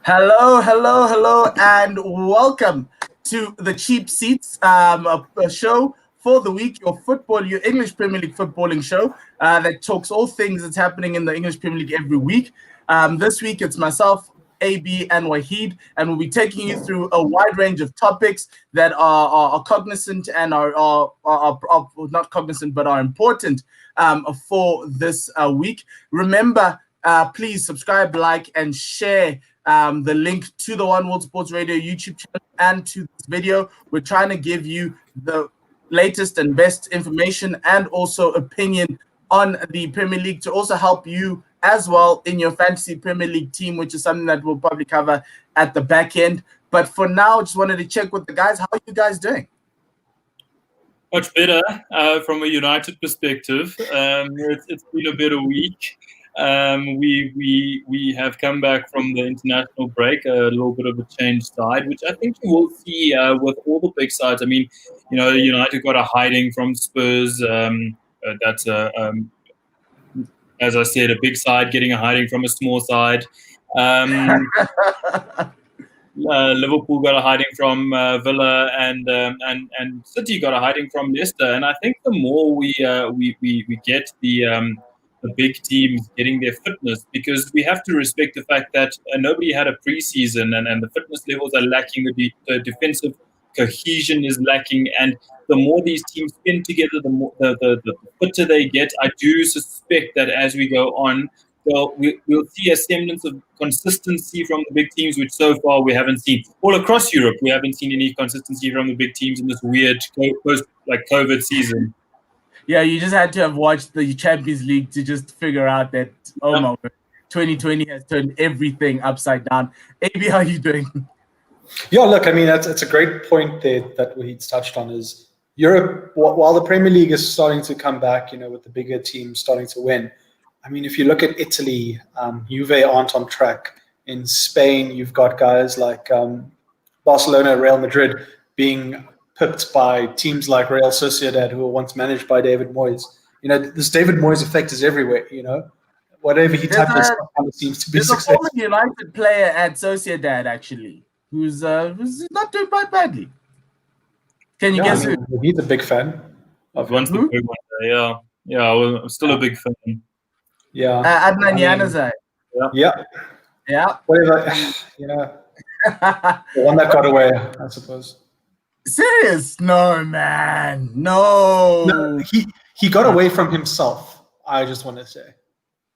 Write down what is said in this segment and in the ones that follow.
Hello, hello, hello, and welcome to the Cheapseats, a show for the week, your English Premier League footballing show that talks all things that's happening in the English Premier League every week. This week it's myself, AB, and Wahid, and we'll be taking you through a wide range of topics that are cognizant and are not cognizant but are important for this week. Remember, please subscribe, like, and share the link to the One World Sports Radio YouTube channel and to this video. We're trying to give you the latest and best information and also opinion on the Premier League to also help you as well in your fantasy Premier League team, which is something that we'll probably cover at the back end. But for now, just wanted to check with the guys. How are you guys doing? Much better from a United perspective. It's been a bit of a week. We have come back from the international break, a little bit of a changed side, which I think you will see with all the big sides. I mean, United got a hiding from Spurs. That's as I said, a big side getting a hiding from a small side. Liverpool got a hiding from Villa, and City got a hiding from Leicester. And I think the more we get the big teams getting their fitness, because we have to respect the fact that nobody had a preseason, and the fitness levels are lacking, the defensive cohesion is lacking, and the more these teams spin together, the fitter they get. I do suspect that as we go on, we'll see a semblance of consistency from the big teams, which so far we haven't seen. All across Europe, we haven't seen any consistency from the big teams in this weird post-COVID season. Yeah, you just had to have watched the Champions League to just figure out that, oh my God, 2020 has turned everything upside down. AB, how are you doing? Yeah, look, I mean, that's a great point there that Wahid's touched on is Europe, while the Premier League is starting to come back, with the bigger teams starting to win. I mean, if you look at Italy, Juve aren't on track. In Spain, you've got guys like Barcelona, Real Madrid being pipped by teams like Real Sociedad, who were once managed by David Moyes. This David Moyes effect is everywhere, Whatever he touches seems to be successful. There's a former United player at Sociedad, actually, who's not doing quite badly. Can you guess who? He's a big fan of once the big one. Yeah, I'm still a big fan. Yeah. Adnan Januzaj. Yeah. Whatever, the one that got away, I suppose. Serious? No, man. No, he got away from himself, I just want to say.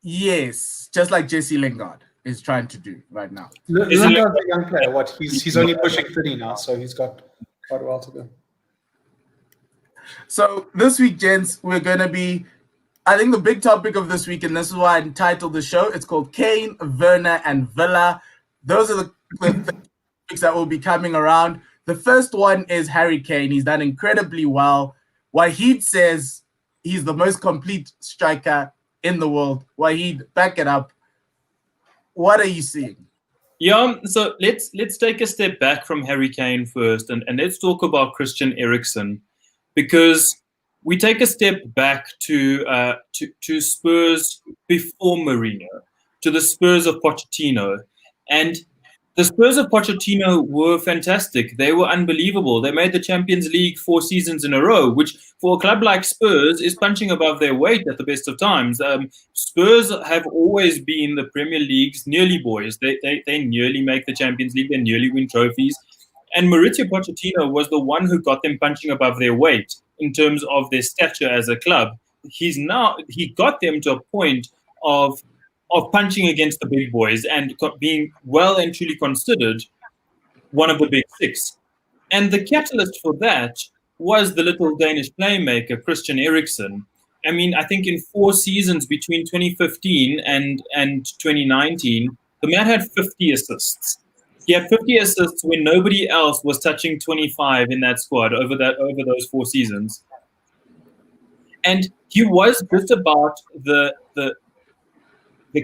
Yes, just like Jesse Lingard is trying to do right now. Lingard's a young player. He's only pushing 30 now, so he's got quite a while to go. So this week, gents, we're going to be, I think the big topic of this week, and this is why I entitled the show, it's called Kane, Werner, and Villa. Those are the topics that will be coming around. The first one is Harry Kane. He's done incredibly well. Wahid says he's the most complete striker in the world. Wahid, back it up. What are you seeing? Yeah, so let's take a step back from Harry Kane first, and let's talk about Christian Eriksen, because we take a step back to Spurs before Mourinho, to the Spurs of Pochettino, and the Spurs of Pochettino were fantastic. They were unbelievable. They made the Champions League 4 seasons in a row, which for a club like Spurs is punching above their weight at the best of times. Spurs have always been the Premier League's nearly boys. They nearly make the Champions League. They nearly win trophies. And Mauricio Pochettino was the one who got them punching above their weight in terms of their stature as a club. He got them to a point of punching against the big boys and being well and truly considered one of the big six. And the catalyst for that was the little Danish playmaker, Christian Eriksen. I mean, I think in 4 seasons between 2015 and 2019, the man had 50 assists. He had 50 assists when nobody else was touching 25 in that squad over those 4 seasons. And he was just about the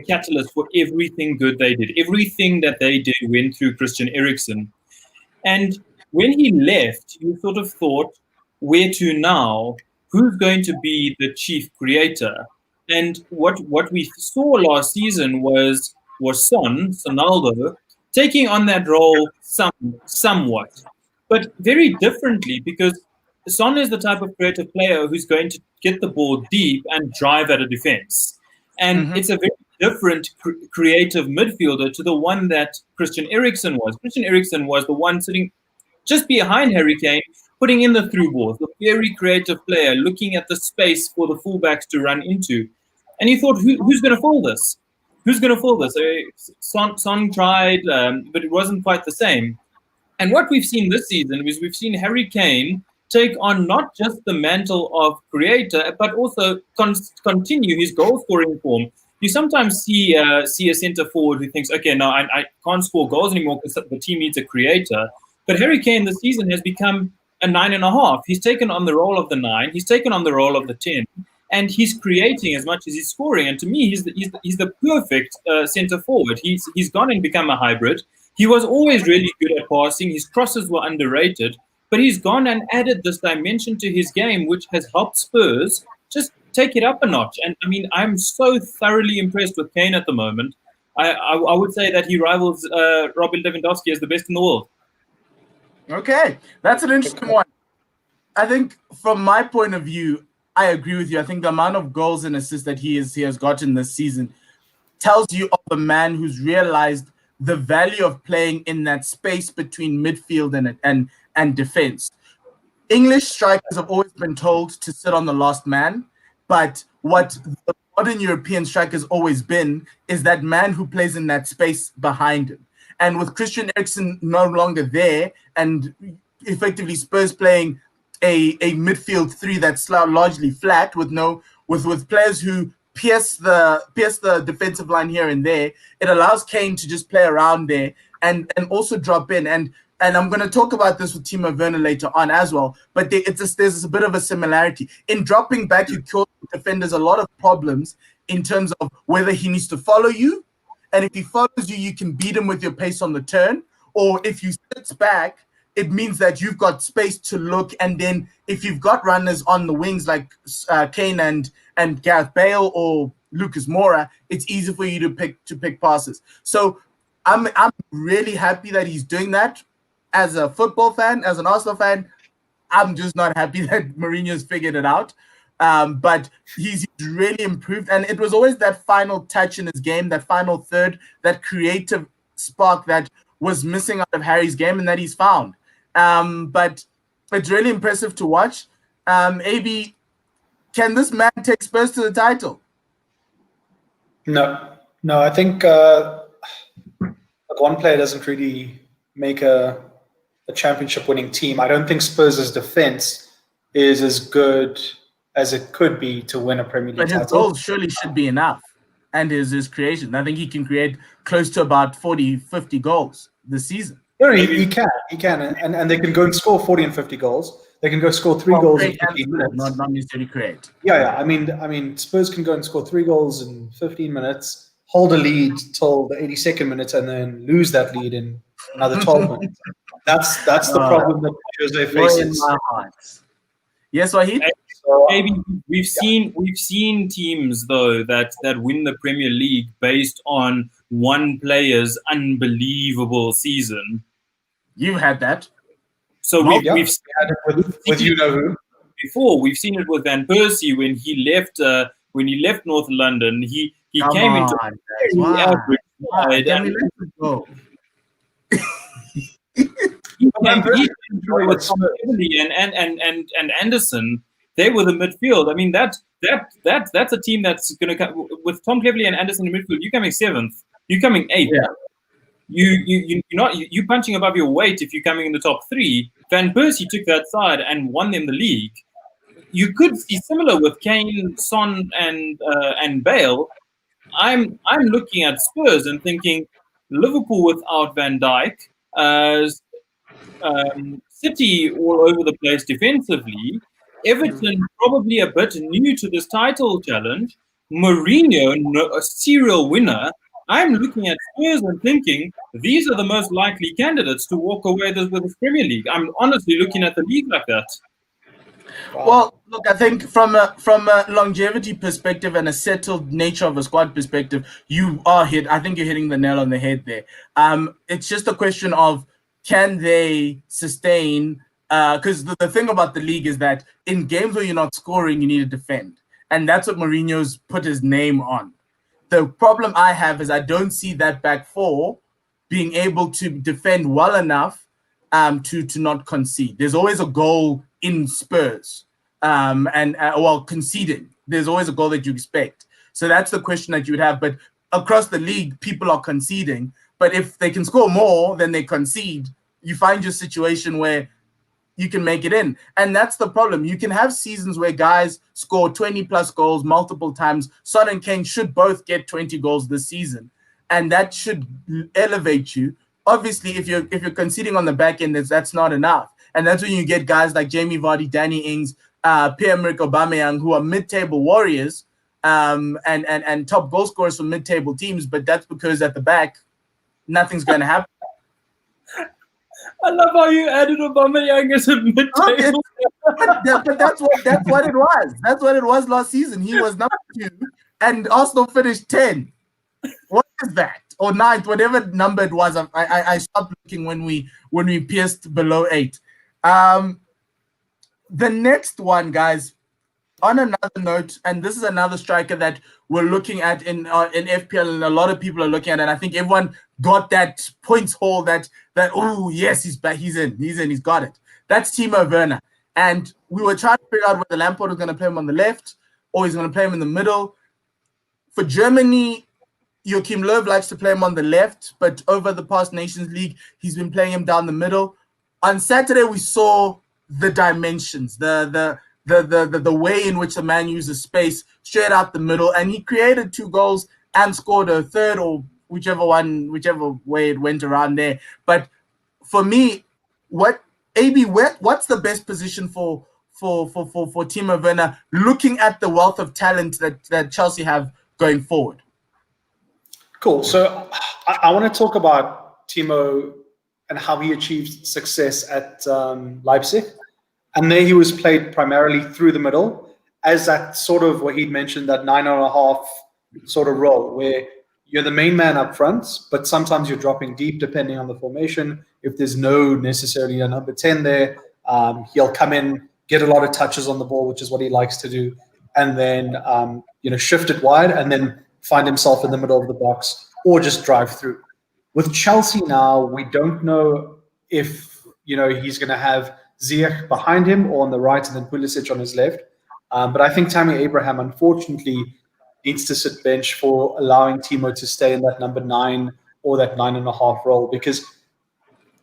catalyst for everything good they did. Everything that they did went through Christian Eriksen. And when he left, you sort of thought, where to now? Who's going to be the chief creator? And what we saw last season was Sonaldo taking on that role somewhat, but very differently, because Son is the type of creative player who's going to get the ball deep and drive at a defense. And it's a very different creative midfielder to the one that Christian Eriksen was. Christian Eriksen was the one sitting just behind Harry Kane, putting in the through balls, the very creative player, looking at the space for the fullbacks to run into. And he thought, who's going to foul this? Who's going to foul this? Son tried, but it wasn't quite the same. And what we've seen this season is we've seen Harry Kane take on not just the mantle of creator, but also continue his goal-scoring form. You sometimes see a centre forward who thinks, okay, no, I can't score goals anymore because the team needs a creator. But Harry Kane this season has become a 9.5. He's taken on the role of the 9. He's taken on the role of the 10. And he's creating as much as he's scoring. And to me, he's the perfect centre forward. He's gone and become a hybrid. He was always really good at passing. His crosses were underrated. But he's gone and added this dimension to his game, which has helped Spurs just take it up a notch. And I mean, I'm so thoroughly impressed with Kane at the moment. I would say that he rivals Robert Lewandowski as the best in the world. Okay, that's an interesting one. I think from my point of view, I agree with you. I think the amount of goals and assists that he has gotten this season tells you of a man who's realized the value of playing in that space between midfield and defense. English strikers have always been told to sit on the last man, but what the modern European striker has always been is that man who plays in that space behind him. And with Christian Eriksen no longer there, and effectively Spurs playing a midfield three that's largely flat with players who pierce the defensive line here and there, it allows Kane to just play around there and also drop in. And I'm going to talk about this with Timo Werner later on as well, but there's a bit of a similarity. In dropping back, you cause defenders a lot of problems in terms of whether he needs to follow you, and if he follows you, you can beat him with your pace on the turn, or if you sit back, it means that you've got space to look, and then if you've got runners on the wings like Kane and Gareth Bale or Lucas Moura, it's easy for you to pick passes. So I'm really happy that he's doing that. As a football fan, as an Arsenal fan, I'm just not happy that Mourinho's figured it out. But he's really improved, and it was always that final touch in his game, that final third, that creative spark that was missing out of Harry's game and that he's found. But it's really impressive to watch. AB, can this man take Spurs to the title? No. I think one player doesn't really make a championship-winning team. I don't think Spurs' defense is as good as it could be to win a Premier League title. But his goals surely should be enough, and his creation. I think he can create close to about 40, 50 goals this season. No, he can, and they can go and score 40 and 50 goals. They can go score 3 goals in 15 minutes. Not necessarily create. Yeah. I mean, Spurs can go and score 3 goals in 15 minutes, hold a lead till the 82nd minute, and then lose that lead in another 12 minutes. That's the problem that Jose faces. Yes, Wahid? Maybe we've seen teams though that win the Premier League based on one player's unbelievable season. You've had that. So we've had it with you know who before. We've seen it with Van Persie when he left North London. He came into average side with Tom Kennedy and Anderson. They were the midfield. I mean, that's a team that's going to come with Tom Cleverley and Anderson in midfield. You're coming 7th. You're coming 8th. Yeah. You're punching above your weight if you're coming in the top 3. Van Persie took that side and won them the league. You could see similar with Kane, Son, and Bale. I'm looking at Spurs and thinking Liverpool without Van Dijk, City all over the place defensively. Everton probably a bit new to this title challenge. Mourinho, a serial winner. I'm looking at Spurs and thinking these are the most likely candidates to walk away with the Premier League. I'm honestly looking at the league like that. Well, look, I think from a longevity perspective and a settled nature of a squad perspective, I think you're hitting the nail on the head there. It's just a question of can they sustain? Because the thing about the league is that in games where you're not scoring, you need to defend, and that's what Mourinho's put his name on. The problem I have is I don't see that back four being able to defend well enough to not concede. There's always a goal in Spurs, conceding. There's always a goal that you expect. So that's the question that you would have. But across the league, people are conceding. But if they can score more than they concede, you find your situation where you can make it in. And that's the problem. You can have seasons where guys score 20 plus goals multiple times. Son and Kane should both get 20 goals this season. And that should elevate you. Obviously, if you're conceding on the back end, that's not enough. And that's when you get guys like Jamie Vardy, Danny Ings, Pierre-Emerick Aubameyang, who are mid-table warriors and top goal scorers from mid-table teams. But that's because at the back, nothing's going to happen. I love how you added Aubameyang as a mid-table. But that's what it was. That's what it was last season. He was number 2, and Arsenal finished 10. What is that? Or 9th, whatever number it was. I stopped looking when we pierced below 8. The next one, guys. On another note, and this is another striker that we're looking at in FPL, and a lot of people are looking at it. And I think everyone got that points haul that oh yes, he's back, he's in, he's got it. That's Timo Werner. And we were trying to figure out whether Lampard was going to play him on the left or he's going to play him in the middle. For Germany, Joachim Löw likes to play him on the left, but over the past Nations League, he's been playing him down the middle. On Saturday, we saw the dimensions, the way in which the man uses space straight out the middle, and he created 2 goals and scored a third, or whichever way it went around there. But for me, what's the best position for Timo Werner, looking at the wealth of talent that Chelsea have going forward? Cool. So I want to talk about Timo and how he achieved success at Leipzig. And there he was played primarily through the middle as that sort of what he'd mentioned, that 9.5 sort of role where you're the main man up front, but sometimes you're dropping deep depending on the formation. If there's no necessarily a number 10 there, he'll come in, get a lot of touches on the ball, which is what he likes to do, and then shift it wide and then find himself in the middle of the box or just drive through. With Chelsea now, we don't know if he's going to have Ziyech behind him or on the right and then Pulisic on his left. But I think Tammy Abraham, unfortunately, needs to sit bench for allowing Timo to stay in that number 9 or that 9.5 role. Because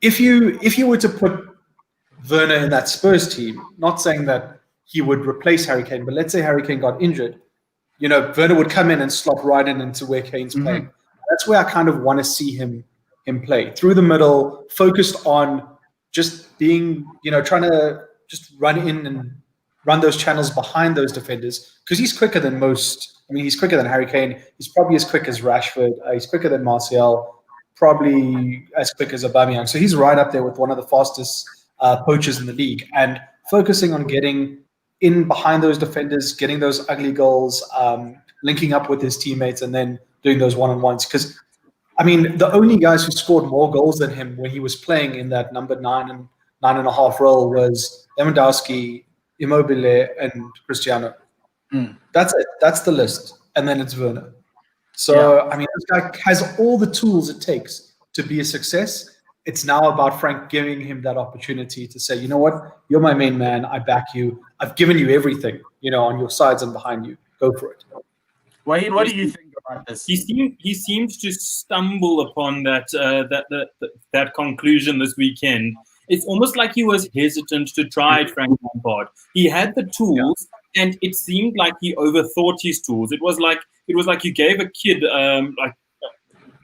if you were to put Werner in that Spurs team, not saying that he would replace Harry Kane, but let's say Harry Kane got injured, Werner would come in and slot right into where Kane's playing. That's where I kind of want to see him play. Through the middle, focused on just being, trying to just run in and run those channels behind those defenders, because he's quicker than most. I mean, he's quicker than Harry Kane. He's probably as quick as Rashford. He's quicker than Martial, probably as quick as Aubameyang. So he's right up there with one of the fastest poachers in the league. And focusing on getting in behind those defenders, getting those ugly goals, linking up with his teammates, and then doing those one-on-ones. Because I mean, the only guys who scored more goals than him when he was playing in that number 9 and 9.5 role was Lewandowski, Immobile, and Cristiano. That's it. That's the list. And then it's Werner. So, I mean, this guy has all the tools it takes to be a success. It's now about Frank giving him that opportunity to say, you know what? You're my main man. I back you. I've given you everything, on your sides and behind you. Go for it. Wahid, what do you think about this? He seems to stumble upon that conclusion this weekend. It's almost like he was hesitant to try it, Frank Lampard. He had the tools, and it seemed like he overthought his tools. It was like you gave a kid like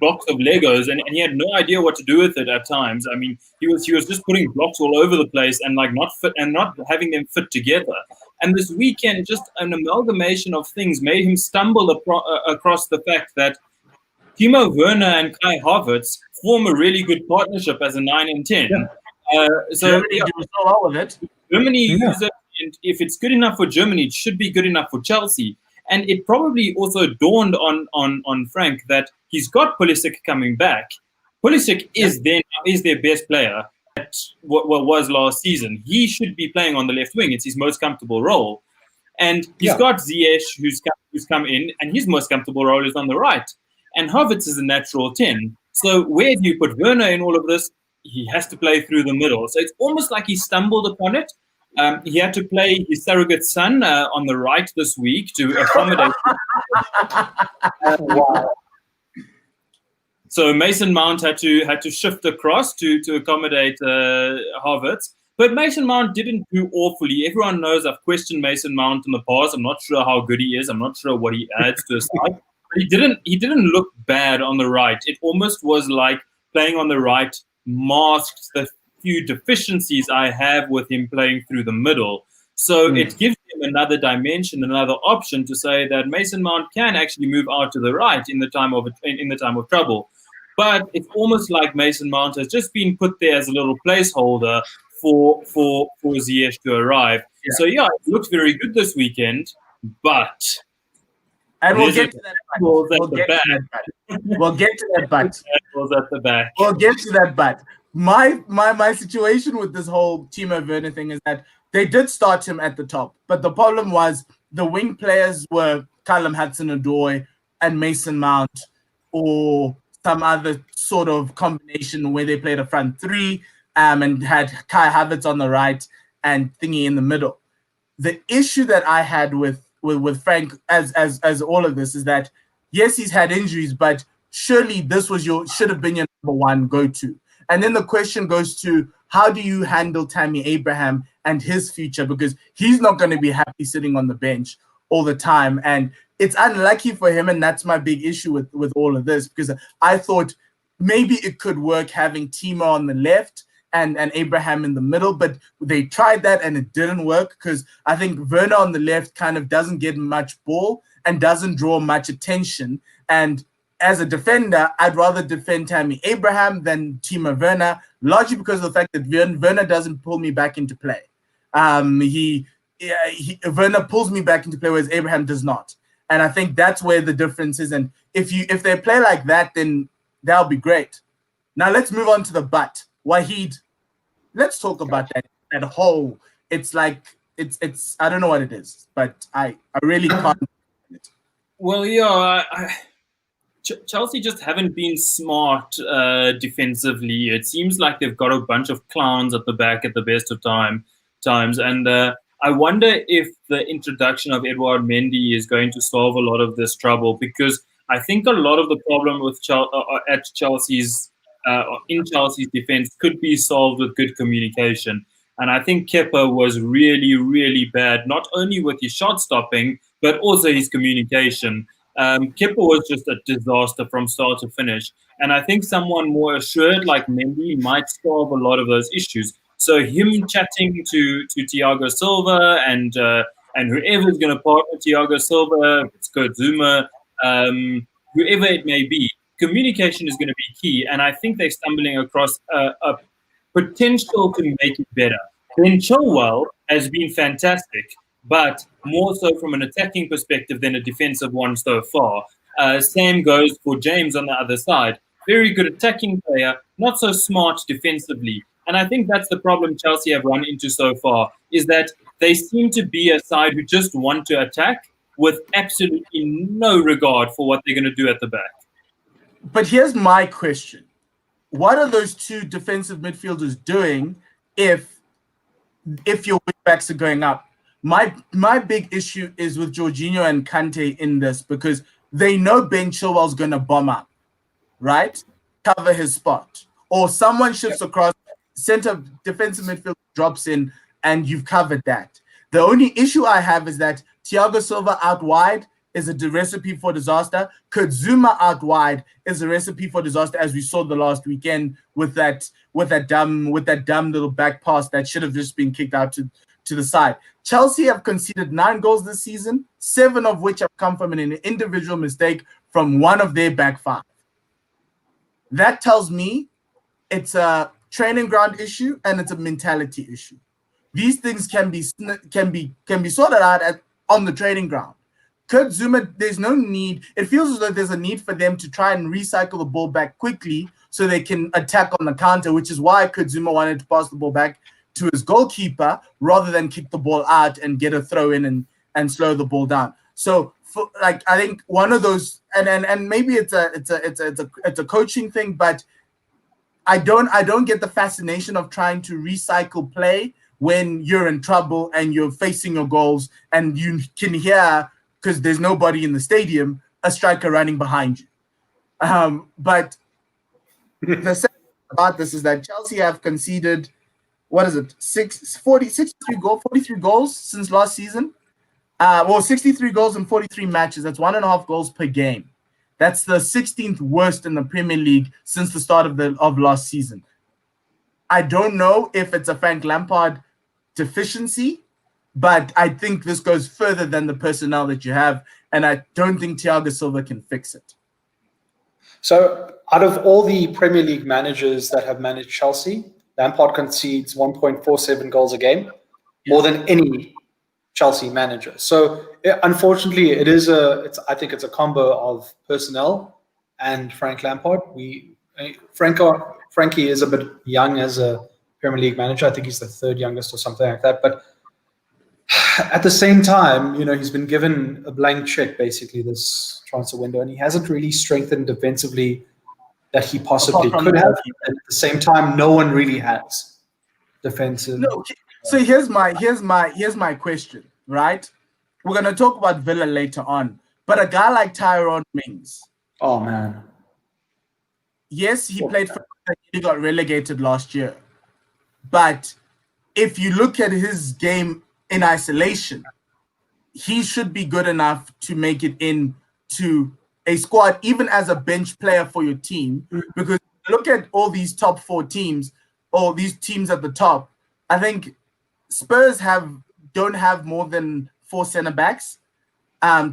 blocks of Legos, and he had no idea what to do with it at times. I mean, he was just putting blocks all over the place and not having them fit together. And this weekend, just an amalgamation of things made him stumble across the fact that Timo Werner and Kai Havertz form a really good partnership as a 9 and 10. So Germany do so well with it. Germany use it and if it's good enough for Germany, it should be good enough for Chelsea. And it probably also dawned on Frank that he's got Pulisic coming back. Pulisic is their best player at what was last season. He should be playing on the left wing. It's his most comfortable role. And he's got Ziyech, who's come in, and his most comfortable role is on the right. And Havertz is a natural 10. So where do you put Werner in all of this? He has to play through the middle. So it's almost like he stumbled upon it. He had to play his surrogate son on the right this week to accommodate. Wow. So Mason Mount had to shift across to accommodate Havertz. But Mason Mount didn't do awfully. Everyone knows I've questioned Mason Mount in the past. I'm not sure how good he is. I'm not sure what he adds to a side. But he didn't look bad on the right. It almost was like playing on the right masked the few deficiencies I have with him playing through the middle. So it gives him another dimension, another option to say that Mason Mount can actually move out to the right in the time of trouble. But it's almost like Mason Mount has just been put there as a little placeholder for Ziyech to arrive. Yeah. So yeah, it looked very good this weekend, but we'll get to that. We'll get to that. But my situation with this whole Timo Werner thing is that they did start him at the top, but the problem was the wing players were Callum Hudson-Odoi and Mason Mount, or some other sort of combination where they played a front three. And had Kai Havertz on the right and Thingy in the middle. The issue that I had with Frank as all of this is that, yes, he's had injuries, but surely this was should have been your number one go-to. And then the question goes to, how do you handle Tammy Abraham and his future? Because he's not going to be happy sitting on the bench all the time. And it's unlucky for him, and that's my big issue with all of this, because I thought maybe it could work having Timo on the left and Abraham in the middle, but they tried that and it didn't work, because I think Werner on the left kind of doesn't get much ball and doesn't draw much attention. And as a defender, I'd rather defend Tammy Abraham than Timo Werner, largely because of the fact that Werner doesn't pull me back into play. Werner pulls me back into play, whereas Abraham does not. And I think that's where the difference is. And if they play like that, then that'll be great. Now let's move on to the but. Wahid, let's talk about that whole. It's like it's I don't know what it is, but I really can't. Well, yeah, Chelsea just haven't been smart defensively. It seems like they've got a bunch of clowns at the back at the best of times, and I wonder if the introduction of Edouard Mendy is going to solve a lot of this trouble, because I think a lot of the problem with Chelsea's defense could be solved with good communication. And I think Kepa was really, really bad, not only with his shot stopping, but also his communication. Kepa was just a disaster from start to finish. And I think someone more assured like Mendy might solve a lot of those issues. So him chatting to Thiago Silva and whoever's going to partner Thiago Silva, it's Kurt Zuma, whoever it may be, communication is going to be key, and I think they're stumbling across a potential to make it better. Ben Chilwell has been fantastic, but more so from an attacking perspective than a defensive one so far. Same goes for James on the other side. Very good attacking player, not so smart defensively. And I think that's the problem Chelsea have run into so far, is that they seem to be a side who just want to attack with absolutely no regard for what they're going to do at the back. But here's my question. What are those two defensive midfielders doing if your wingbacks are going up? My big issue is with Jorginho and Kante in this, because they know Ben Chilwell's going to bomb up, right? Cover his spot. Or someone shifts across, center defensive midfield drops in, and you've covered that. The only issue I have is that Thiago Silva out wide is a recipe for disaster. Kurt Zuma out wide is a recipe for disaster, as we saw the last weekend with that dumb little back pass that should have just been kicked out to the side. Chelsea have conceded 9 goals this season, 7 of which have come from an individual mistake from one of their back 5. That tells me it's a training ground issue and it's a mentality issue. these things can be sorted out on the training ground. Kurt Zuma, there's no need. It feels as though there's a need for them to try and recycle the ball back quickly so they can attack on the counter, which is why Kurt Zuma wanted to pass the ball back to his goalkeeper rather than kick the ball out and get a throw in and slow the ball down. So, I think one of those, and maybe it's a coaching thing, but I don't get the fascination of trying to recycle play when you're in trouble and you're facing your goals and you can hear, because there's nobody in the stadium, a striker running behind you. But the second about this is that Chelsea have conceded, 43 goals since last season. 63 goals in 43 matches. That's 1.5 goals per game. That's the 16th worst in the Premier League since the start of last season. I don't know if it's a Frank Lampard deficiency, but I think this goes further than the personnel that you have, and I don't think Thiago Silva can fix it. So out of all the Premier League managers that have managed Chelsea, Lampard concedes 1.47 goals a game, more than any Chelsea manager. So unfortunately, I think it's a combo of personnel and Frank Lampard. Frankie is a bit young as a Premier League manager. I think he's the third youngest or something like that. But at the same time, he's been given a blank check basically this transfer window, and he hasn't really strengthened defensively that he possibly could have. At the same time, no one really has defensive. No, so here's my question, right? We're gonna talk about Villa later on, but a guy like Tyrone Mings. Oh man. Yes, he played for. He got relegated last year, but if you look at his game in isolation, he should be good enough to make it into a squad, even as a bench player for your team. Because look at all these top 4 teams, or these teams at the top. I think Spurs don't have more than 4 centre backs.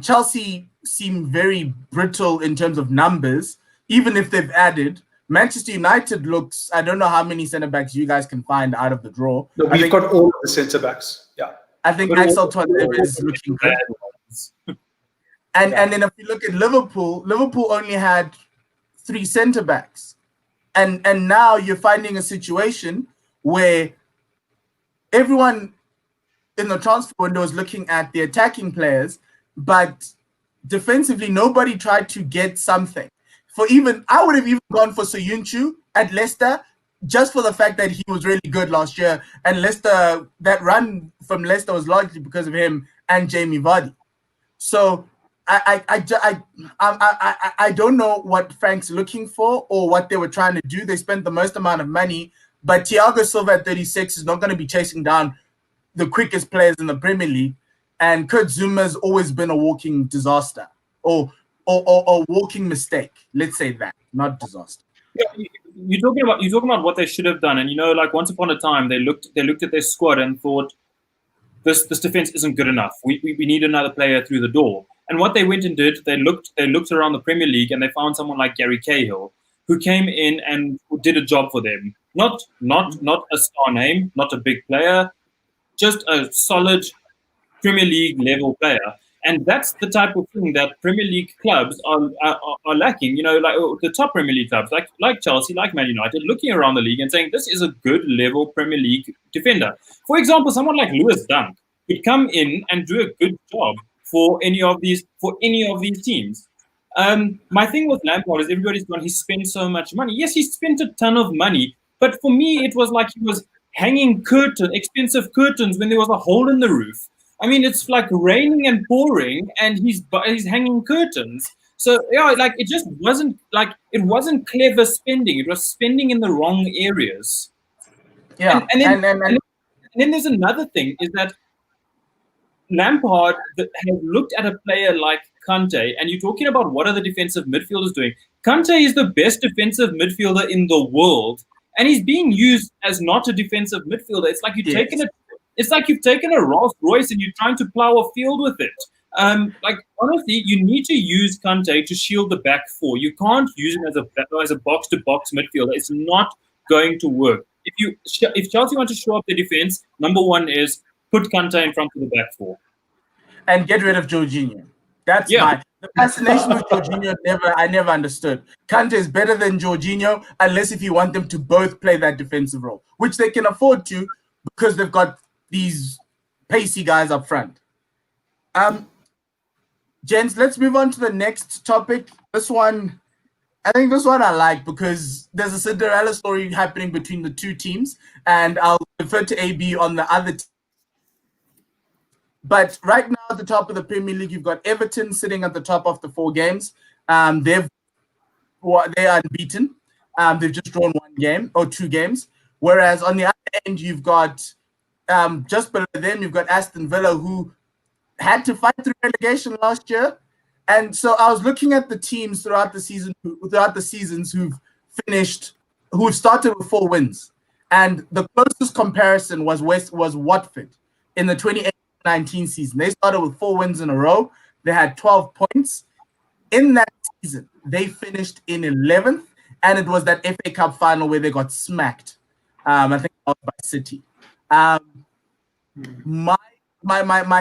Chelsea seem very brittle in terms of numbers, even if they've added. Manchester United looks, I don't know how many centre backs you guys can find out of the draw. No, we've got all of the centre backs. Yeah. I think Axel Tuanzebe is looking good. And then if you look at Liverpool only had 3 centre backs. And now you're finding a situation where everyone in the transfer window is looking at the attacking players, but defensively nobody tried to get something. I would have even gone for Soyuncu at Leicester, just for the fact that he was really good last year, and Leicester, that run from Leicester was largely because of him and Jamie Vardy. So I don't know what Frank's looking for or what they were trying to do. They spent the most amount of money, but Thiago Silva at 36 is not going to be chasing down the quickest players in the Premier League, and Kurt Zuma's always been a walking disaster or walking mistake. Let's say that, not disaster. Yeah, you're talking about what they should have done, and once upon a time they looked at their squad and thought, this defense isn't good enough. We need another player through the door. And what they went and did, they looked around the Premier League and they found someone like Gary Cahill, who came in and did a job for them. Not a star name, not a big player, just a solid Premier League level player. And that's the type of thing that Premier League clubs are lacking. Like the top Premier League clubs, like Chelsea, like Man United, looking around the league and saying this is a good level Premier League defender. For example, someone like Lewis Dunk could come in and do a good job for any of these teams. My thing with Lampard is everybody's gone, he spent so much money. Yes, he spent a ton of money, but for me it was like he was hanging expensive curtains when there was a hole in the roof. I mean, it's like raining and pouring, and he's hanging curtains. So yeah, it just wasn't wasn't clever spending. It was spending in the wrong areas. Yeah, and then there's another thing is that Lampard has looked at a player like Kante, and you're talking about what are the defensive midfielders doing. Kante is the best defensive midfielder in the world, and he's being used as not a defensive midfielder. It's like you've taken a Rolls Royce and you're trying to plow a field with it. Honestly, you need to use Kante to shield the back four. You can't use him as a box-to-box midfielder. It's not going to work. if Chelsea want to show up the defense, number one is put Kante in front of the back four and get rid of Jorginho. That's the fascination with Jorginho. I never understood. Kante is better than Jorginho unless if you want them to both play that defensive role, which they can afford to because they've got these pacey guys up front. Gents, let's move on to the next topic. I think this one I like because there's a Cinderella story happening between the two teams, and I'll refer to AB on the other team. But right now at the top of the Premier League, you've got Everton sitting at the top of the 4 games. They are unbeaten. They've just drawn 1 game or 2 games. Whereas on the other end, you've got just below them, you've got Aston Villa, who had to fight through relegation last year. And so I was looking at the teams throughout the seasons who've started with 4 wins. And the closest comparison was Watford in the 2018-19 season. They started with 4 wins in a row. They had 12 points. In that season, they finished in 11th, and it was that FA Cup final where they got smacked. I think by City. My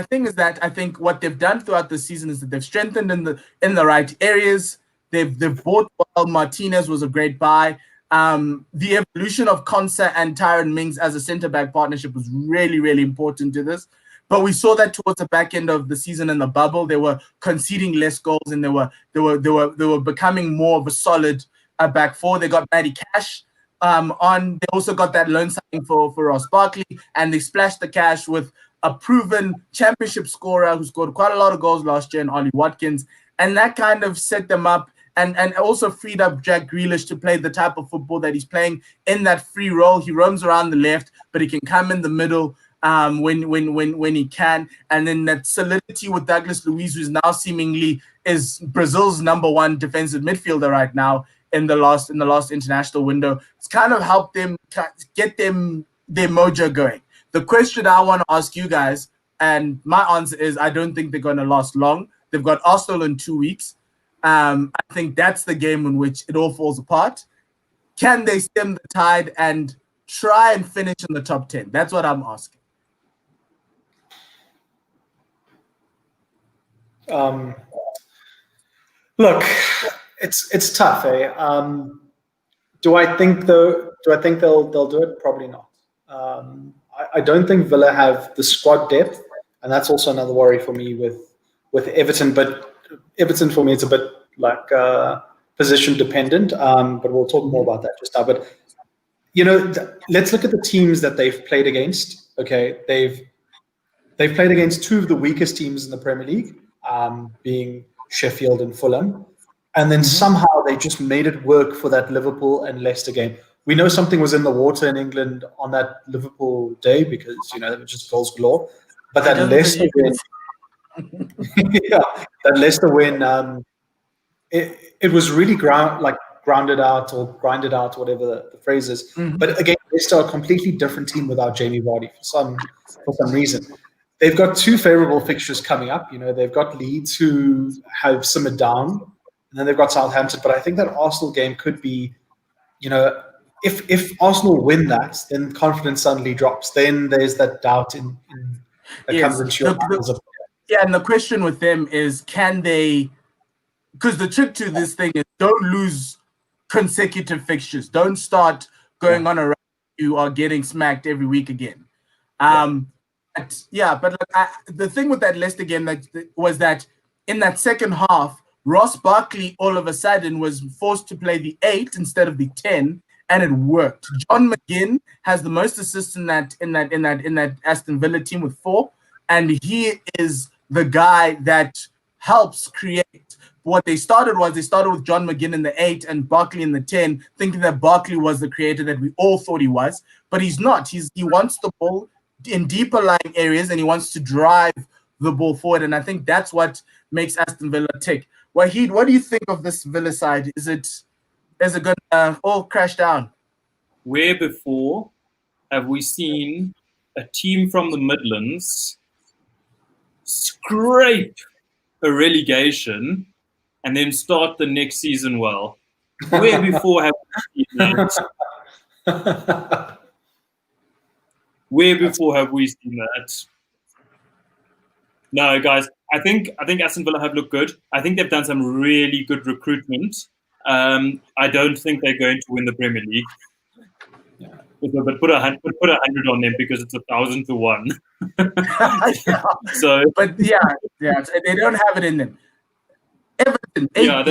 thing is that I think what they've done throughout the season is that they've strengthened in the right areas. They've bought well. Martinez was a great buy. The evolution of Konsa and Tyrone Mings as a centre-back partnership was really, really important to this. But we saw that towards the back end of the season in the bubble, they were conceding less goals and they were becoming more of a solid back four. They got Matty Cash on. They also got that loan signing for Ross Barkley, and they splashed the cash with a proven championship scorer who scored quite a lot of goals last year in Ollie Watkins, and that kind of set them up and also freed up Jack Grealish to play the type of football that he's playing in that free role. He roams around the left, but he can come in the middle when he can. And then that solidity with Douglas Luiz, who's now seemingly is Brazil's #1 defensive midfielder right now in the last international window. It's kind of helped them get their mojo going. The question I want to ask you guys, and my answer is I don't think they're going to last long. They've got Arsenal in 2 weeks. I think that's the game in which it all falls apart. Can they stem the tide and try and finish in the top 10? That's what I'm asking. Look, it's tough, eh? Do I think they'll do it? Probably not. I don't think Villa have the squad depth, and that's also another worry for me with Everton. But Everton for me, it's a bit like position dependent. But we'll talk more about that just now. But let's look at the teams that they've played against. Okay, they've played against 2 of the weakest teams in the Premier League, being Sheffield and Fulham, and then somehow they just made it work for that Liverpool and Leicester game. We know something was in the water in England on that Liverpool day because there were just goals galore. But that Leicester win, that Leicester win, it was really grounded out or grinded out, whatever the phrase is. But again, Leicester are a completely different team without Jamie Vardy for some reason. They've got 2 favorable fixtures coming up. They've got Leeds, who have simmered down, and then they've got Southampton. But I think that Arsenal game could be, if Arsenal win that, then confidence suddenly drops. Then there's that doubt that comes into your minds. Yeah, and the question with them is, can they? Because the trick to this thing is don't lose consecutive fixtures. Don't start going on a run. You are getting smacked every week again. But the thing with that Leicester game was that in that second half, Ross Barkley all of a sudden was forced to play the 8 instead of the 10, and it worked. John McGinn has the most assists in that Aston Villa team with 4, and he is the guy that helps create. What they started with John McGinn in the 8 and Barkley in the 10, thinking that Barkley was the creator that we all thought he was, but he's not. He wants the ball in deeper lying areas, and he wants to drive the ball forward, and I think that's what makes Aston Villa tick. Wahid, what do you think of this Villa side? Is it going to all crash down? Where before have we seen a team from the Midlands scrape a relegation and then start the next season well? Where before have we seen that? Where before have we seen that? No, guys. I think Aston Villa have looked good. I think they've done some really good recruitment. I don't think they're going to win the Premier League. Yeah. But put 100 on them because it's 1,000 to 1. Yeah. So, but yeah, they don't have it in them. Everton, 80. yeah,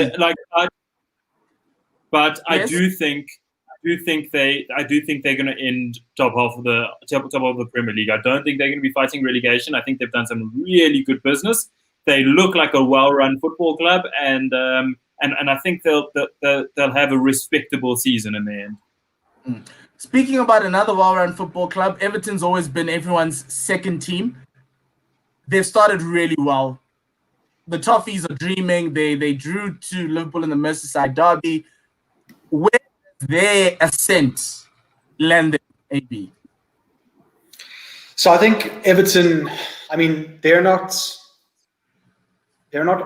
but Yes? I do think they're going to end top half of the Premier League. I don't think they're going to be fighting relegation. I think they've done some really good business. They look like a well-run football club, and I think they'll have a respectable season in the end. Speaking about another well-run football club, Everton's always been everyone's second team. They've started really well. The Toffees are dreaming. They drew to Liverpool in the Merseyside Derby. Where does their ascent landed, AB? So I think Everton, I mean, they're not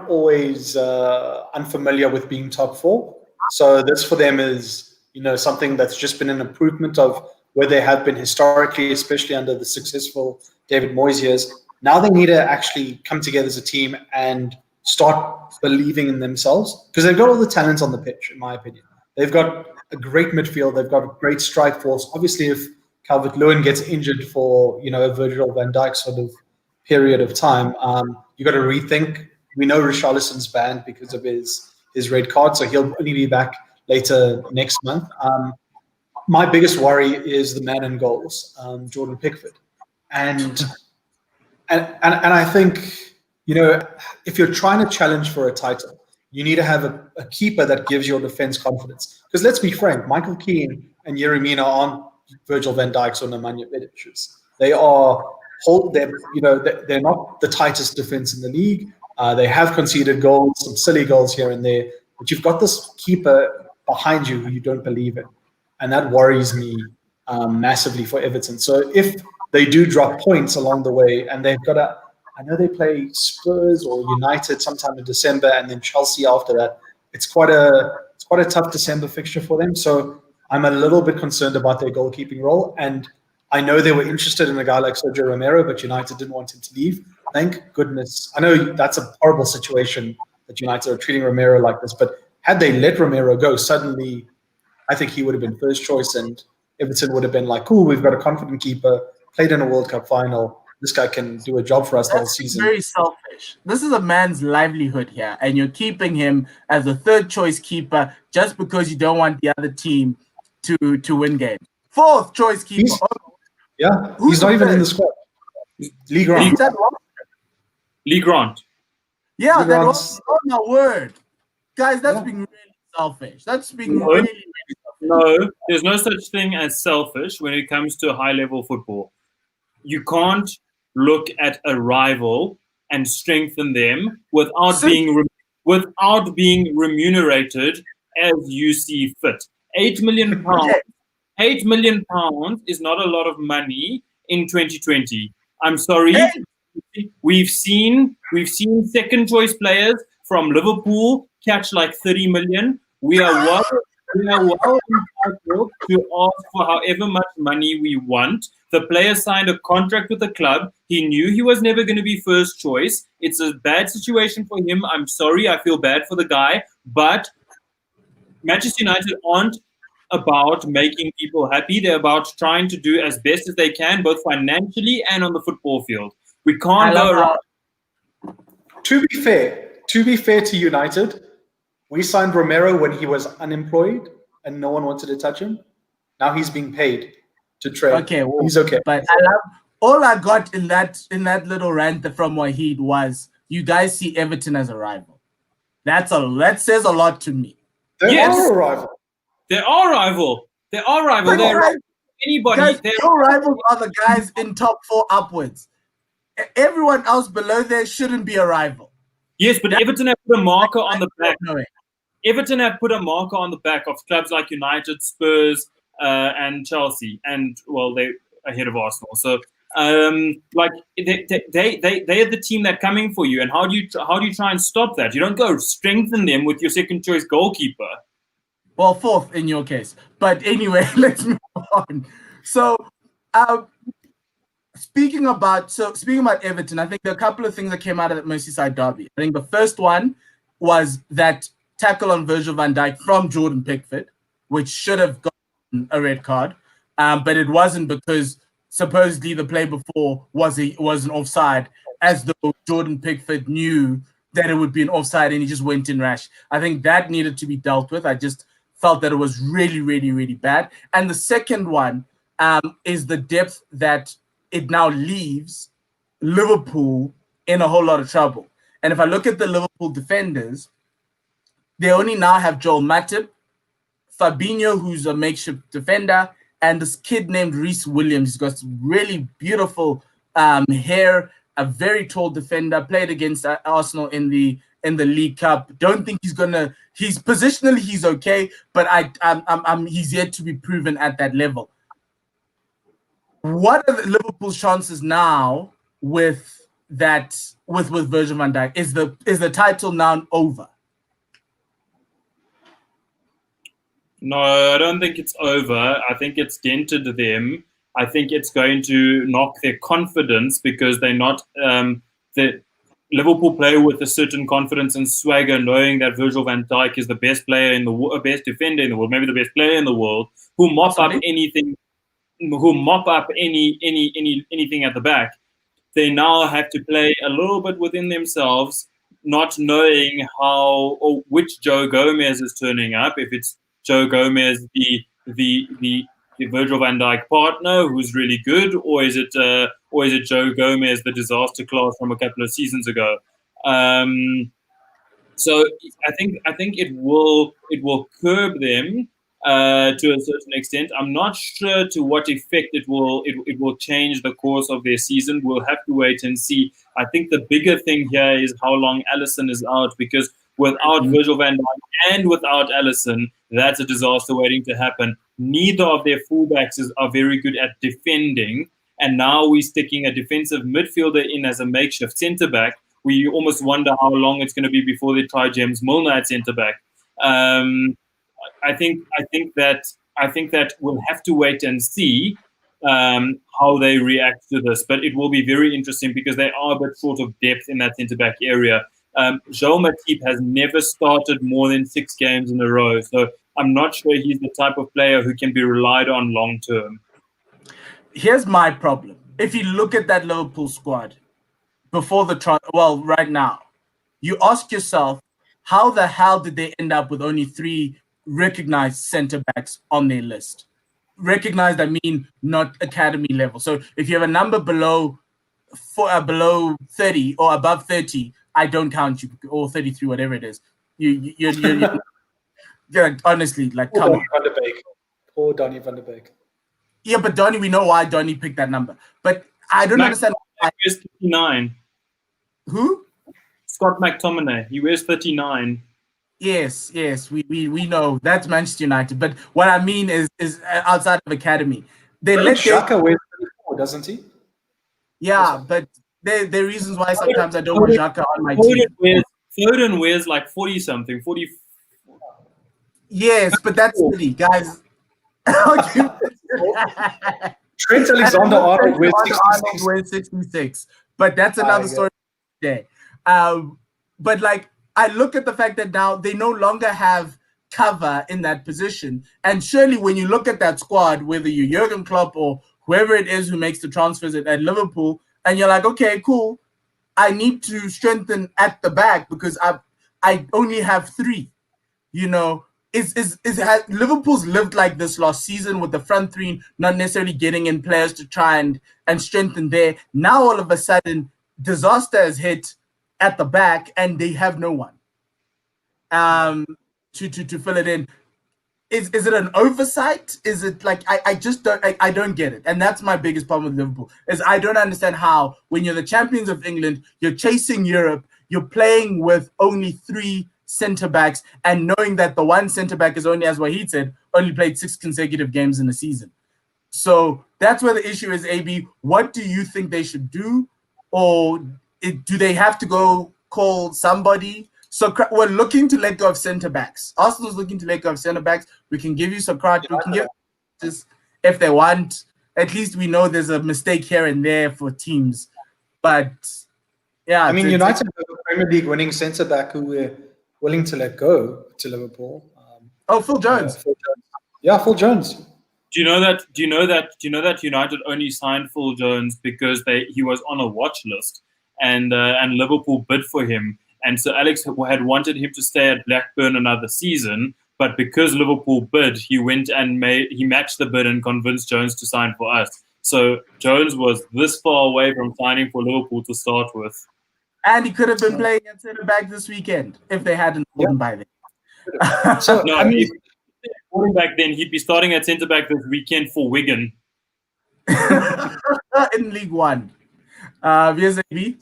always unfamiliar with being top four. So this for them is, something that's just been an improvement of where they have been historically, especially under the successful David Moyes years. Now they need to actually come together as a team and start believing in themselves, because they've got all the talent on the pitch, in my opinion. They've got a great midfield. They've got a great strike force. Obviously, if Calvert-Lewin gets injured for, a Virgil van Dijk sort of period of time, you got to rethink. We know Richarlison's banned because of his red card, so he'll only be back later next month. My biggest worry is the man in goals, Jordan Pickford, and I think, if you're trying to challenge for a title, you need to have a keeper that gives your defense confidence. Because let's be frank, Michael Keane and Yerry Mina aren't Virgil van Dijk's or Nemanja Vidic's. They're not the tightest defense in the league. They have conceded goals, some silly goals here and there, but you've got this keeper behind you who you don't believe in. And that worries me massively for Everton. So if they do drop points along the way, and they've got I know they play Spurs or United sometime in December, and then Chelsea after that. It's quite a tough December fixture for them. So I'm a little bit concerned about their goalkeeping role. And I know they were interested in a guy like Sergio Romero, but United didn't want him to leave. Thank goodness. I know that's a horrible situation that United are treating Romero like this, but had they let Romero go, suddenly I think he would have been first choice, and Everton would have been like, cool, we've got a confident keeper, played in a World Cup final. This guy can do a job for us the whole season. Very selfish. This is a man's livelihood here, and you're keeping him as a third choice keeper just because you don't want the other team to win games. Fourth choice keeper. He's not even in the squad. Lee Grant. Lee Grant. Yeah, Lee that was my word. Guys, that's being really selfish. That's being really selfish. No, there's no such thing as selfish when it comes to high-level football. You can't look at a rival and strengthen them without being remunerated as you see fit. £8 million. £8 million is not a lot of money in 2020. I'm sorry. We've seen second choice players from Liverpool catch like 30 million. We are well entitled to ask for however much money we want. The player signed a contract with the club. He knew he was never going to be first choice. It's a bad situation for him. I'm sorry. I feel bad for the guy. But Manchester United aren't about making people happy. They're about trying to do as best as they can, both financially and on the football field. We can't go around. To be fair to United, we signed Romero when he was unemployed and no one wanted to touch him. Now he's being paid to trade. Okay, well, he's okay. But all I got in that little rant from Wahid was, you guys see Everton as a rival. That says a lot to me. They are a rival. They are rival. Anybody. Guys, your rivals are the guys in top four upwards. Everyone else below there shouldn't be a rival. Yes, but Everton have put a marker on the back. Everton have put a marker on the back of clubs like United, Spurs, and Chelsea, and well, they're ahead of Arsenal. So, like they're the team that's coming for you. And how do you try and stop that? You don't go strengthen them with your second choice goalkeeper. Well, fourth in your case. But anyway, let's move on. So, speaking about Everton, I think there are a couple of things that came out of that Merseyside derby. I think the first one was that tackle on Virgil van Dijk from Jordan Pickford, which should have gotten a red card, but it wasn't because supposedly the play before was an offside, as though Jordan Pickford knew that it would be an offside and he just went in rash. I think that needed to be dealt with. I just felt that it was really, really, really bad. And the second one is the depth that it now leaves Liverpool in a whole lot of trouble. And if I look at the Liverpool defenders, they only now have Joel Matip, Fabinho, who's a makeshift defender, and this kid named Reece Williams. He's got really beautiful hair, a very tall defender, played against Arsenal in the League Cup. Don't think he's positionally he's okay, but he's yet to be proven at that level. What are Liverpool's chances now with Virgil van Dijk? Is the title now over? No, I don't think it's over. I think it's dented them. I think it's going to knock their confidence because they're not. The Liverpool play with a certain confidence and swagger, knowing that Virgil van Dijk is the best player in the best defender in the world, maybe the best player in the world, who mop up anything, anything at the back. They now have to play a little bit within themselves, not knowing how or which Joe Gomez is turning up. If it's Joe Gomez, the Virgil van Dijk partner, who's really good, or is it Joe Gomez, the disaster class from a couple of seasons ago? So I think it will curb them to a certain extent. I'm not sure to what effect it will change the course of their season. We'll have to wait and see. I think the bigger thing here is how long Alisson is out, because without Virgil van Dijk and without Alisson, that's a disaster waiting to happen. Neither of their fullbacks are very good at defending, and now we're sticking a defensive midfielder in as a makeshift centre-back. We almost wonder how long it's going to be before they try James Milner at centre-back. I think that we'll have to wait and see how they react to this. But it will be very interesting because they are a bit short of depth in that centre-back area. Joel Matip has never started more than 6 games in a row, so I'm not sure he's the type of player who can be relied on long term. Here's my problem. If you look at that Liverpool squad before right now, you ask yourself, how the hell did they end up with only 3 recognized centre-backs on their list? Recognized, I mean, not academy level. So if you have a number below 30 or above 30, I don't count you, or 33, whatever it is. You're honestly, like, come on. Poor Donny van der Beek. Yeah, but Donny, we know why Donny picked that number. But I don't understand. He wears 39. Who? Scott McTominay. He wears 39. Yes, we know that's Manchester United. But what I mean is outside of academy, they let Xhaka wears 34, doesn't he? Yeah, but there are reasons why sometimes I don't want Xhaka on my team. Foden wears like 40 something, 40. Yes, but that's silly, guys. Trent Alexander-Arnold wears 66. But that's another story today. But like, I look at the fact that now they no longer have cover in that position. And surely when you look at that squad, whether you're Jurgen Klopp or whoever it is who makes the transfers at Liverpool, and you're like, okay, cool, I need to strengthen at the back because I only have 3. You know, Liverpool's lived like this last season with the front 3 not necessarily getting in players to try and strengthen there. Now all of a sudden, disaster has hit at the back and they have no one to fill it in. Is it an oversight? Is it like I just don't get it, and that's my biggest problem with Liverpool is I don't understand how when you're the champions of England, you're chasing Europe, you're playing with only 3 centre backs, and knowing that the one centre back is only, as Wahid said, only played 6 consecutive games in the season. So that's where the issue is. AB, what do you think they should do, or do they have to go call somebody? So we're looking to let go of centre backs. Arsenal's looking to let go of centre backs. We can give you Socrates. We can give this if they want. at least we know there's a mistake here and there for teams. But yeah, I mean, United have a Premier League winning centre back who we're willing to let go to Liverpool. Phil Jones. Phil Jones. Yeah, Phil Jones. Do you know that United only signed Phil Jones because he was on a watch list, and Liverpool bid for him, and Sir Alex had wanted him to stay at Blackburn another season, but because Liverpool bid, he went and he matched the bid and convinced Jones to sign for us. So Jones was this far away from signing for Liverpool to start with, and he could have been playing at centre back this weekend if they hadn't won by then. So no, I mean, back then he'd be starting at centre back this weekend for Wigan in League One. Yes, AB.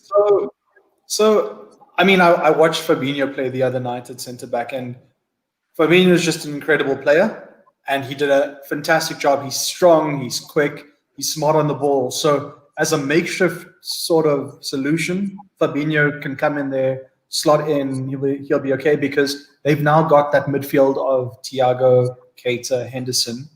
So I mean, I watched Fabinho play the other night at centre back, and Fabinho is just an incredible player, and he did a fantastic job. He's strong, he's quick, he's smart on the ball. So as a makeshift sort of solution, Fabinho can come in there, slot in, he'll be okay, because they've now got that midfield of Thiago, Keita, Henderson,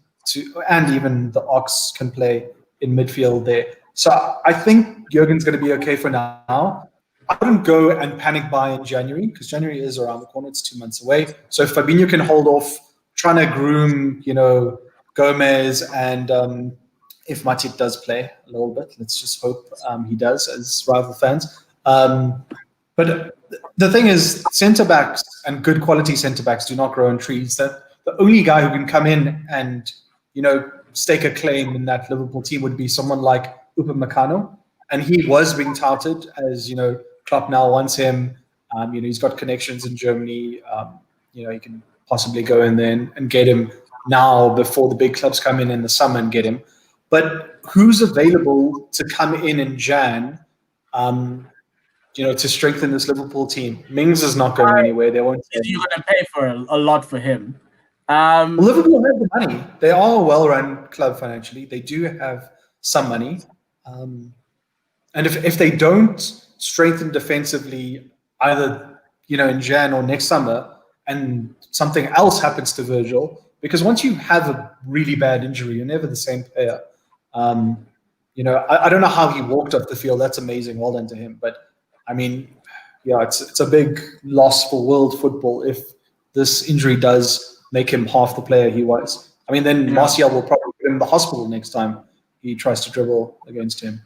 and even the Ox can play in midfield there. So I think Jurgen's going to be okay for now. I wouldn't go and panic buy in January, because January is around the corner. It's 2 months away. So if Fabinho can hold off trying to groom, Gomez, and if Matip does play a little bit, let's just hope he does as rival fans. But the thing is, centre-backs and good quality centre-backs do not grow on trees. That the only guy who can come in and, stake a claim in that Liverpool team would be someone like Upamecano. And he was being touted as, Klopp now wants him. He's got connections in Germany. He can possibly go in there and get him now before the big clubs come in the summer and get him. But who's available to come in Jan, to strengthen this Liverpool team? Mings is not going anywhere. They won't. You're going to pay for a lot for him. Liverpool have the money. They are a well-run club financially. They do have some money. And if they don't strengthen defensively, either in Jan or next summer, and something else happens to Virgil, because once you have a really bad injury, you're never the same player. I don't know how he walked off the field. That's amazing. Well done to him. But I mean, it's a big loss for world football if this injury does make him half the player he was. I mean, then Martial will probably put him in the hospital next time he tries to dribble against him.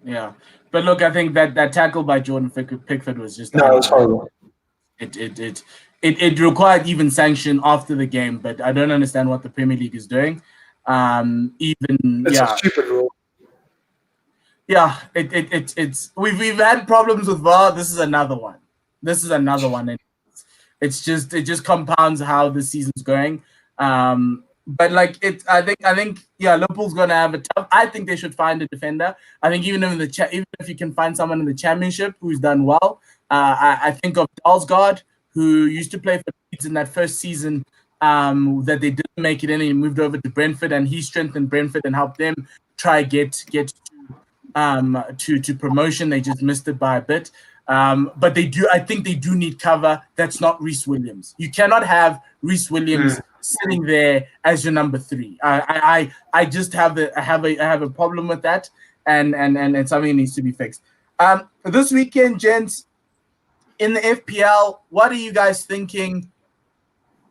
Yeah, but look, I think that tackle by Jordan Pickford was just it was horrible. It required even sanction after the game, but I don't understand what the Premier League is doing. It's a stupid rule. Yeah, it's we've had problems with VAR. This is another one. And it just compounds how the season's going. But I think Liverpool's gonna have a tough. I think they should find a defender. I think even if you can find someone in the Championship who's done well, I think of Dalsgaard, who used to play for Leeds in that first season that they didn't make it in. He moved over to Brentford, and he strengthened Brentford and helped them try get to promotion. They just missed it by a bit. But I think they do need cover. That's not Reece Williams. You cannot have Reece Williams sitting there as your number 3. I just have a problem with that, and something needs to be fixed. This weekend, gents, in the FPL, what are you guys thinking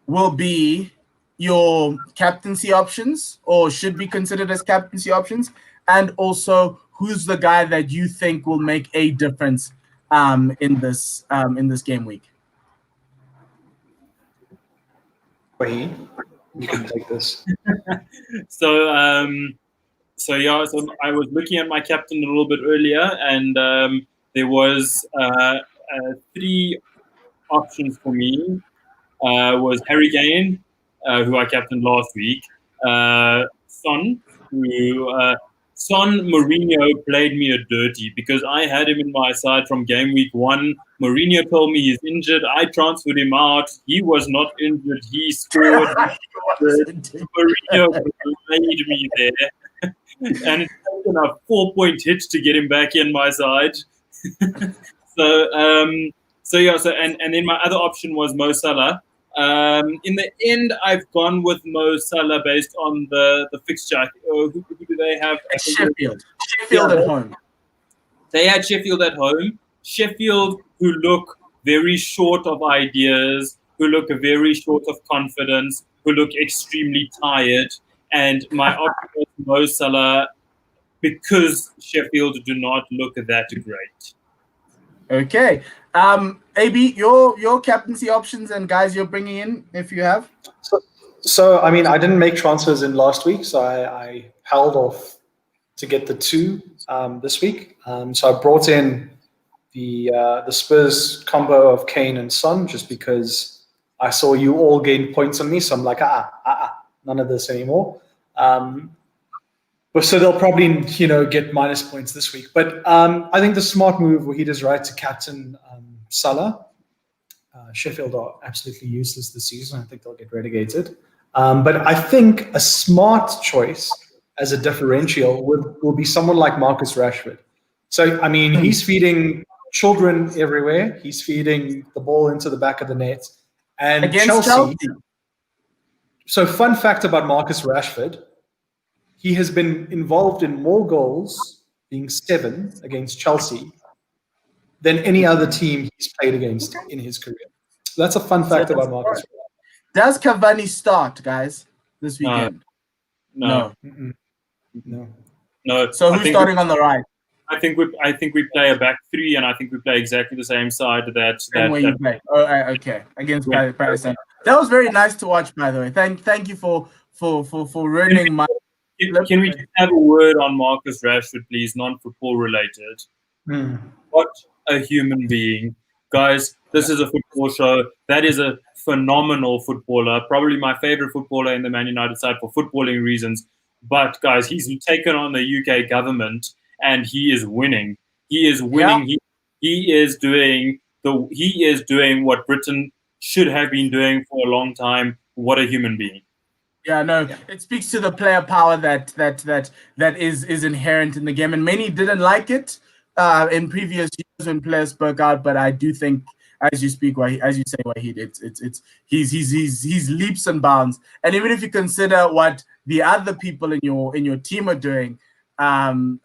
will be your captaincy options, or should be considered as captaincy options? And also, who's the guy that you think will make a difference in this game week? Wait, you can take this. So I was looking at my captain a little bit earlier, and there was 3 options for me. Was Harry Kane, who I captained last week, Son, Son Mourinho played me a dirty because I had him in my side from game week 1. Mourinho told me he's injured. I transferred him out. He was not injured. He scored. Mourinho played me there. And it's taken a 4-point hit to get him back in my side. So then my other option was Mo Salah. In the end, I've gone with Mo Salah based on the fixture. Who do they have? I think Sheffield. Sheffield at home. they had Sheffield at home. Sheffield, who look very short of ideas, who look very short of confidence, who look extremely tired. And my option is Mo Salah because Sheffield do not look that great. Okay. AB, your captaincy options and guys you're bringing in, if you have. So I mean, I didn't make transfers in last week, so I held off to get the two this week. So I brought in the Spurs combo of Kane and Son just because I saw you all gain points on me. So I'm like, none of this anymore. But so they'll probably get minus points this week. But I think the smart move, Wahid is right to captain Salah. Sheffield are absolutely useless this season. I think they'll get relegated. But I think a smart choice as a differential will be someone like Marcus Rashford. So, I mean, he's feeding children everywhere. He's feeding the ball into the back of the net. And Against Chelsea. So, fun fact about Marcus Rashford, he has been involved in more goals, being 7 against Chelsea, than any other team he's played against in his career. So that's a fun fact about Marcus. Does Cavani start, guys, this weekend? No. So who's starting on the right? I think we play a back three, and I think we play exactly the same side that way you play. Oh, okay, against Paris. That was very nice to watch, by the way. Thank you for ruining my. Can we just have a word on Marcus Rashford, please? Non-football related. What a human being, guys! This is a football show. That is a phenomenal footballer. Probably my favorite footballer in the Man United side for footballing reasons. But guys, he's taken on the UK government, and he is winning. He is winning. Yeah. He is doing what Britain should have been doing for a long time. What a human being. Yeah, no, it speaks to the player power that is inherent in the game, and many didn't like it in previous years when players spoke out. But I do think, as you say, Wahid, he's leaps and bounds. And even if you consider what the other people in your team are doing, it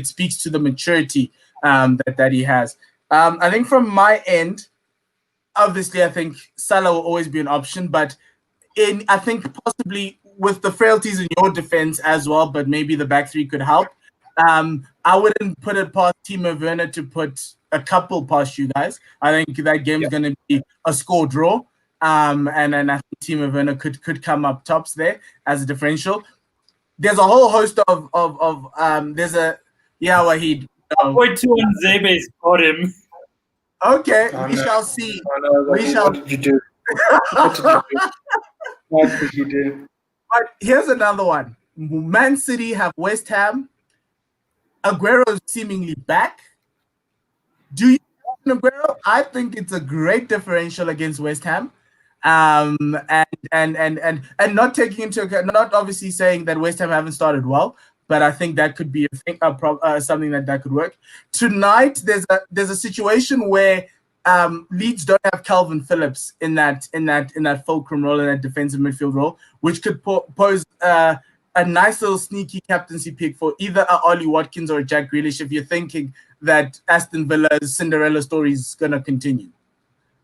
speaks to the maturity that he has. I think from my end, obviously, I think Salah will always be an option, but I think possibly with the frailties in your defense as well, but maybe the back three could help. I wouldn't put it past Timo Werner to put a couple past you guys. I think that game's going to be a score draw. And then I think Timo Werner could come up tops there as a differential. There's a whole host of Wahid. Wait till Zebe's got him. Okay, we shall see. What did you do? What did you do? But here's another one. Man City have West Ham. Aguero is seemingly back. Do you have Aguero? I think it's a great differential against West Ham. And not taking into account, not obviously saying that West Ham haven't started well, but I think that could be something that could work. Tonight, there's a situation where Leeds don't have Calvin Phillips in that fulcrum role, in that defensive midfield role, which could pose a nice little sneaky captaincy pick for either a Ollie Watkins or a Jack Grealish if you're thinking that Aston Villa's Cinderella story is going to continue.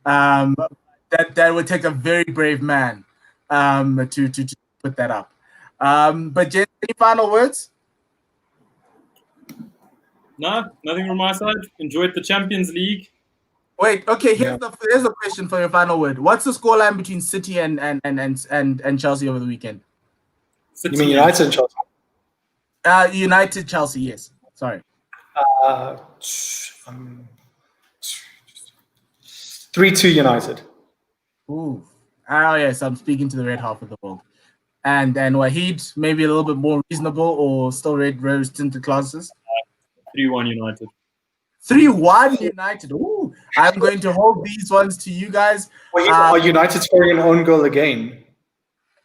That would take a very brave man to put that up. But Jen, any final words? No, nothing from my side. Enjoyed the Champions League. Wait, okay. Here's the question for your final word. What's the scoreline between City and Chelsea over the weekend? You mean United and Chelsea? United, Chelsea. Yes. Sorry. 3-2 United. Ooh. Oh yes, I'm speaking to the red half of the world. And Wahid, maybe a little bit more reasonable or still red rose tinted classes? 3-1 United. 3-1 United. Ooh. I'm going to hold these ones to you guys. Are United scoring an own goal again?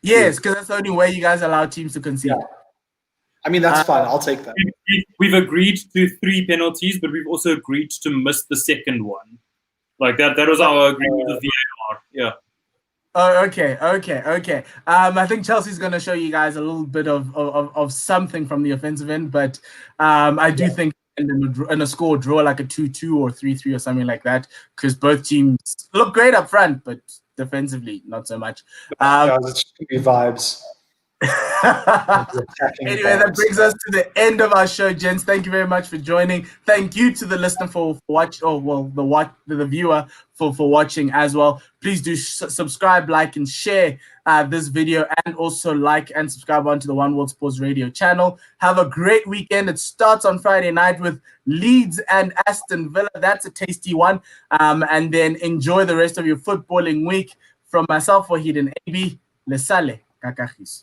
Yes, because that's the only way you guys allow teams to concede. Yeah. I mean, that's fine. I'll take that. We've agreed to 3 penalties, but we've also agreed to miss the second one. Like that was our agreement with VAR. Yeah. Oh, okay. I think Chelsea's going to show you guys a little bit of something from the offensive end, but I do think in a score draw like a 2-2 or 3-3 or something like that, because both teams look great up front, but defensively not so much. It's just gonna be vibes. Anyway, that brings us to the end of our show, gents. Thank you very much for joining. Thank you to the listener for watching, the viewer for watching as well. Please do subscribe, like, and share this video, and also like and subscribe onto the One World Sports Radio channel. Have a great weekend. It starts on Friday night with Leeds and Aston Villa. That's a tasty one. And then enjoy the rest of your footballing week. From myself, Wahid and AB, Lesale Kakakis.